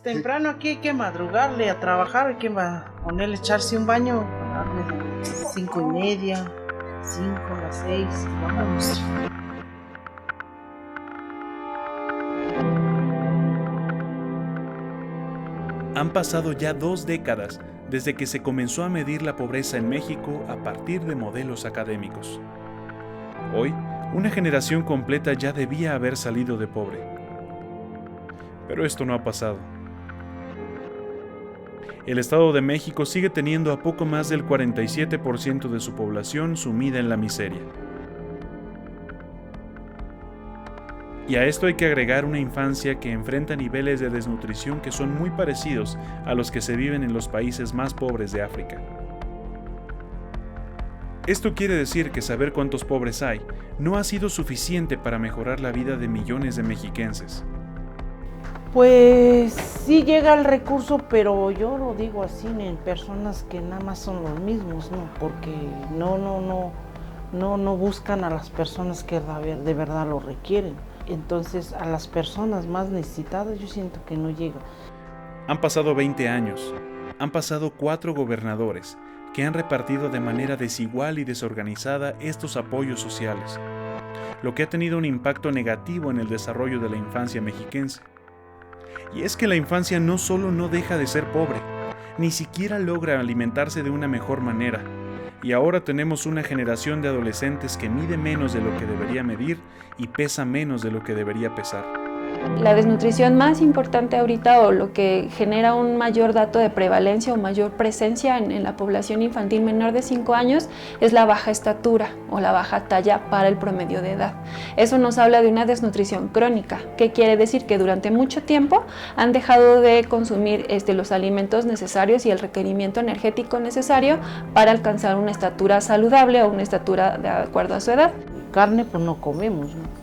Temprano aquí hay que madrugarle a trabajar, hay que ponerle, echarse un baño a las 5:30, 5, a las 6, vámonos. Han pasado ya 2 décadas desde que se comenzó a medir la pobreza en México a partir de modelos académicos. Hoy, una generación completa ya debía haber salido de pobre. Pero esto no ha pasado. El Estado de México sigue teniendo a poco más del 47% de su población sumida en la miseria. Y a esto hay que agregar una infancia que enfrenta niveles de desnutrición que son muy parecidos a los que se viven en los países más pobres de África. Esto quiere decir que saber cuántos pobres hay no ha sido suficiente para mejorar la vida de millones de mexiquenses. Pues sí llega el recurso, pero yo lo digo así, en personas que nada más son los mismos, ¿no? Porque no buscan a las personas que de verdad lo requieren. Entonces a las personas más necesitadas yo siento que no llega. Han pasado 20 años, han pasado 4 gobernadores que han repartido de manera desigual y desorganizada estos apoyos sociales, lo que ha tenido un impacto negativo en el desarrollo de la infancia mexiquense. Y es que la infancia no solo no deja de ser pobre, ni siquiera logra alimentarse de una mejor manera. Y ahora tenemos una generación de adolescentes que mide menos de lo que debería medir y pesa menos de lo que debería pesar. La desnutrición más importante ahorita, o lo que genera un mayor dato de prevalencia o mayor presencia en la población infantil menor de 5 años, es la baja estatura o la baja talla para el promedio de edad. Eso nos habla de una desnutrición crónica, que quiere decir que durante mucho tiempo han dejado de consumir los alimentos necesarios y el requerimiento energético necesario para alcanzar una estatura saludable o una estatura de acuerdo a su edad. Carne pues no comemos, ¿no?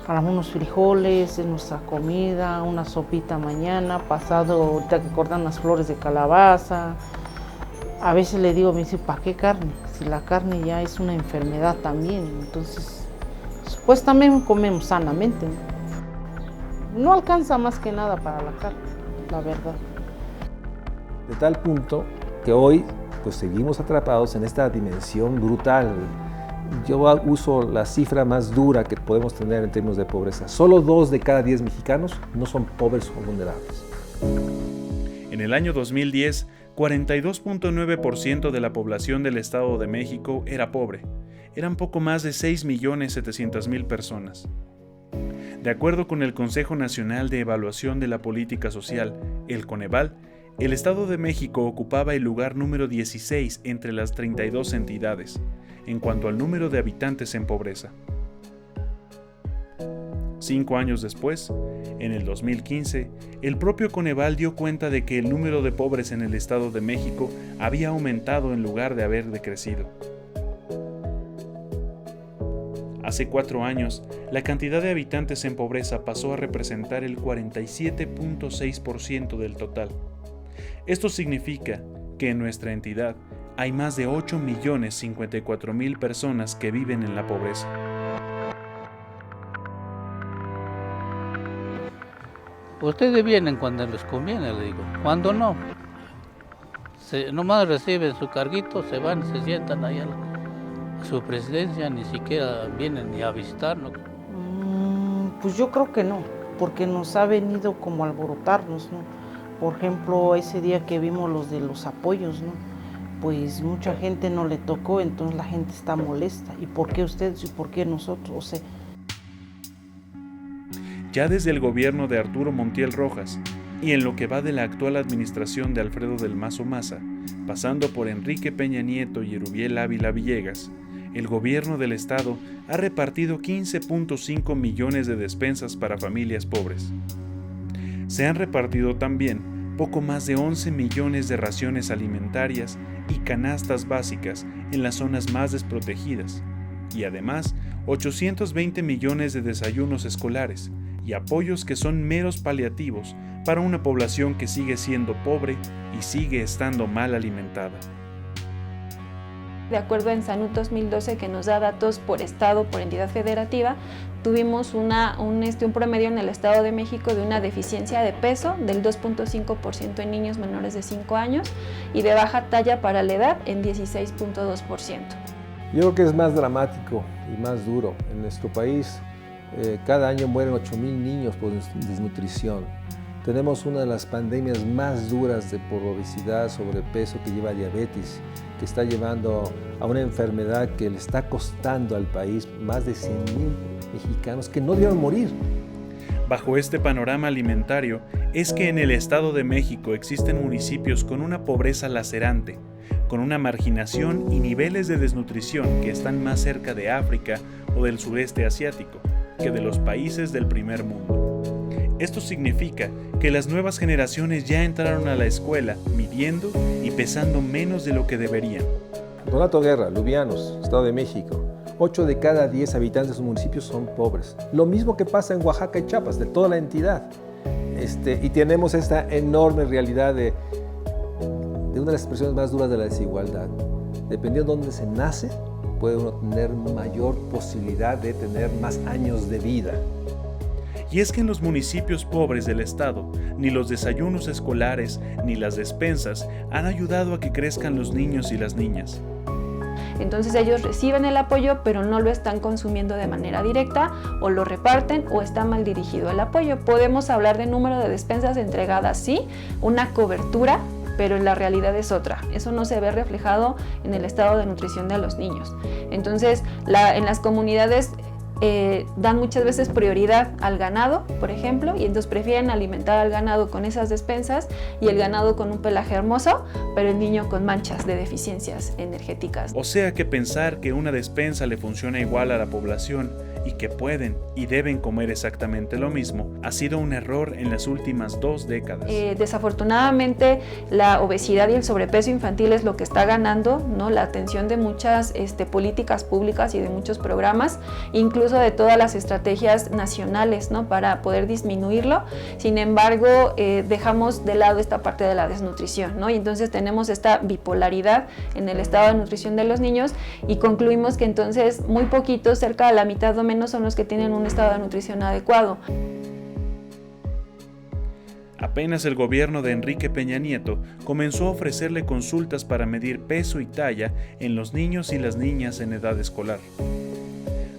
Agarramos unos frijoles, es nuestra comida, una sopita mañana, pasado, ahorita que cortan las flores de calabaza. A veces le digo, me dice, ¿para qué carne? Si la carne ya es una enfermedad también. Entonces, pues también comemos sanamente, ¿no? No alcanza más que nada para la carne, la verdad. De tal punto que hoy pues seguimos atrapados en esta dimensión brutal. Yo uso la cifra más dura que podemos tener en términos de pobreza. Solo 2 de cada 10 mexicanos no son pobres o vulnerables. En el año 2010, 42.9% de la población del Estado de México era pobre. Eran poco más de 6.700.000 personas. De acuerdo con el Consejo Nacional de Evaluación de la Política Social, el Coneval, el Estado de México ocupaba el lugar número 16 entre las 32 entidades, en cuanto al número de habitantes en pobreza. 5 años después, en el 2015, el propio Coneval dio cuenta de que el número de pobres en el Estado de México había aumentado en lugar de haber decrecido. Hace 4 años, la cantidad de habitantes en pobreza pasó a representar el 47.6% del total. Esto significa que en nuestra entidad hay más de 8.054.000 personas que viven en la pobreza. Ustedes vienen cuando les conviene, le digo. Cuando no, nomás reciben su carguito, se van, se sientan allá a su presidencia, ni siquiera vienen ni a visitarnos. Pues yo creo que no, porque nos ha venido como a alborotarnos, ¿no? Por ejemplo, ese día que vimos los de los apoyos, ¿no? Pues mucha gente no le tocó, entonces la gente está molesta. ¿Y por qué ustedes y por qué nosotros? O sea, ya desde el gobierno de Arturo Montiel Rojas y en lo que va de la actual administración de Alfredo del Mazo Maza, pasando por Enrique Peña Nieto y Erubiel Ávila Villegas, el gobierno del estado ha repartido 15.5 millones de despensas para familias pobres. Se han repartido también poco más de 11 millones de raciones alimentarias y canastas básicas en las zonas más desprotegidas, y además 820 millones de desayunos escolares y apoyos que son meros paliativos para una población que sigue siendo pobre y sigue estando mal alimentada. De acuerdo en Salud 2012, que nos da datos por estado, por entidad federativa, tuvimos un promedio en el Estado de México de una deficiencia de peso del 2.5% en niños menores de 5 años y de baja talla para la edad en 16.2%. Yo creo que es más dramático y más duro. En nuestro país cada año mueren 8,000 niños por desnutrición. Tenemos una de las pandemias más duras por obesidad, sobrepeso, que lleva a diabetes, que está llevando a una enfermedad que le está costando al país más de 100,000 mexicanos que no debieron morir. Bajo este panorama alimentario es que en el Estado de México existen municipios con una pobreza lacerante, con una marginación y niveles de desnutrición que están más cerca de África o del sureste asiático que de los países del primer mundo. Esto significa que las nuevas generaciones ya entraron a la escuela midiendo y pesando menos de lo que deberían. Donato Guerra, Lubianos, Estado de México. 8 de cada 10 habitantes de sus municipios son pobres. Lo mismo que pasa en Oaxaca y Chiapas, de toda la entidad. Y tenemos esta enorme realidad de una de las expresiones más duras de la desigualdad. Dependiendo de dónde se nace, puede uno tener mayor posibilidad de tener más años de vida. Y es que en los municipios pobres del estado, ni los desayunos escolares ni las despensas han ayudado a que crezcan los niños y las niñas. Entonces ellos reciben el apoyo, pero no lo están consumiendo de manera directa, o lo reparten, o está mal dirigido el apoyo. Podemos hablar de número de despensas entregadas, sí, una cobertura, pero la realidad es otra. Eso no se ve reflejado en el estado de nutrición de los niños. Entonces, en las comunidades dan muchas veces prioridad al ganado, por ejemplo, y entonces prefieren alimentar al ganado con esas despensas y el ganado con un pelaje hermoso, pero el niño con manchas de deficiencias energéticas. O sea que pensar que una despensa le funciona igual a la población y que pueden y deben comer exactamente lo mismo ha sido un error en las últimas 2 décadas. Desafortunadamente, la obesidad y el sobrepeso infantil es lo que está ganando, ¿no?, la atención de muchas políticas públicas y de muchos programas, incluso de todas las estrategias nacionales, ¿no?, para poder disminuirlo. Sin embargo, dejamos de lado esta parte de la desnutrición, ¿no? Y entonces tenemos esta bipolaridad en el estado de nutrición de los niños y concluimos que entonces muy poquitos, cerca de la mitad o menos, son los que tienen un estado de nutrición adecuado. Apenas el gobierno de Enrique Peña Nieto comenzó a ofrecerle consultas para medir peso y talla en los niños y las niñas en edad escolar.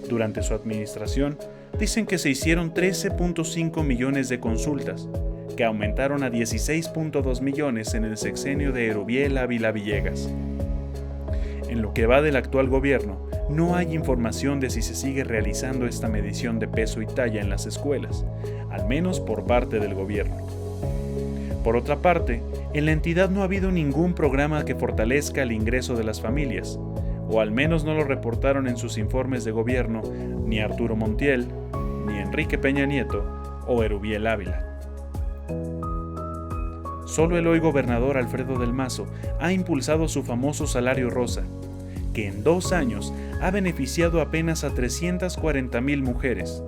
Durante su administración, dicen que se hicieron 13.5 millones de consultas, que aumentaron a 16.2 millones en el sexenio de Erubiel Ávila Villegas. En lo que va del actual gobierno, no hay información de si se sigue realizando esta medición de peso y talla en las escuelas, al menos por parte del gobierno. Por otra parte, en la entidad no ha habido ningún programa que fortalezca el ingreso de las familias, o al menos no lo reportaron en sus informes de gobierno ni Arturo Montiel, ni Enrique Peña Nieto o Erubiel Ávila. Solo el hoy gobernador Alfredo del Mazo ha impulsado su famoso salario rosa, que en 2 años ha beneficiado apenas a 340,000 mujeres,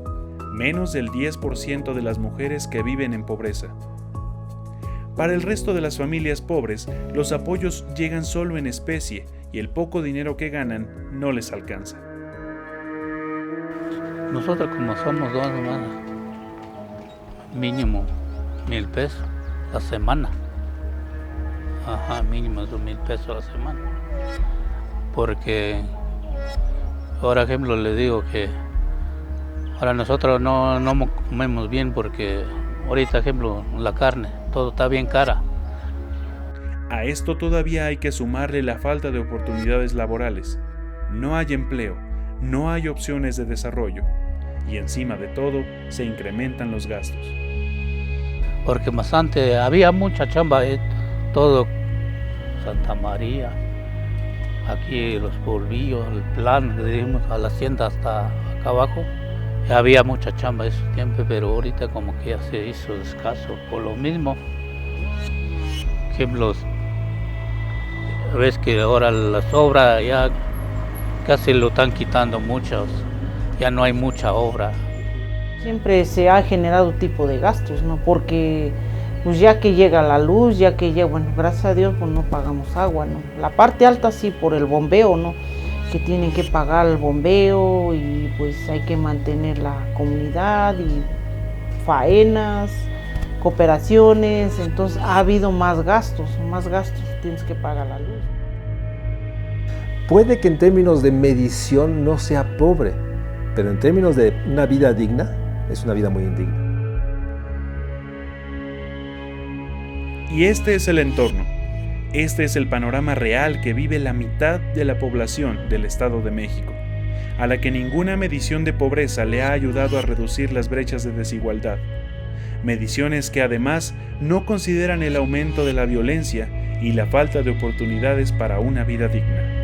menos del 10% de las mujeres que viven en pobreza. Para el resto de las familias pobres, los apoyos llegan solo en especie y el poco dinero que ganan no les alcanza. Nosotros como somos dos nomás, mínimo 1,000 pesos a la semana. Mínimo 2,000 pesos a la semana. Porque, por ejemplo, le digo que ahora nosotros no comemos bien porque ahorita, ejemplo, la carne, todo está bien cara. A esto todavía hay que sumarle la falta de oportunidades laborales. No hay empleo, no hay opciones de desarrollo y encima de todo se incrementan los gastos. Porque más antes había mucha chamba, todo Santa María, aquí los polvillos, el plan, le dimos a la hacienda hasta acá abajo. Había mucha chamba ese tiempo, pero ahorita como que ya se hizo escaso por lo mismo. Ejemplos, ves que ahora las obras ya casi lo están quitando muchas, ya no hay mucha obra. Siempre se ha generado tipo de gastos, ¿no? Porque pues ya que llega la luz, ya que llega, bueno, gracias a Dios pues no pagamos agua, ¿no? La parte alta sí por el bombeo, ¿no? que tienen que pagar el bombeo y pues hay que mantener la comunidad y faenas, cooperaciones, entonces ha habido más gastos, tienes que pagar la luz. Puede que en términos de medición no sea pobre, pero en términos de una vida digna, es una vida muy indigna. Y este es el entorno. Este es el panorama real que vive la mitad de la población del Estado de México, a la que ninguna medición de pobreza le ha ayudado a reducir las brechas de desigualdad. Mediciones que además no consideran el aumento de la violencia y la falta de oportunidades para una vida digna.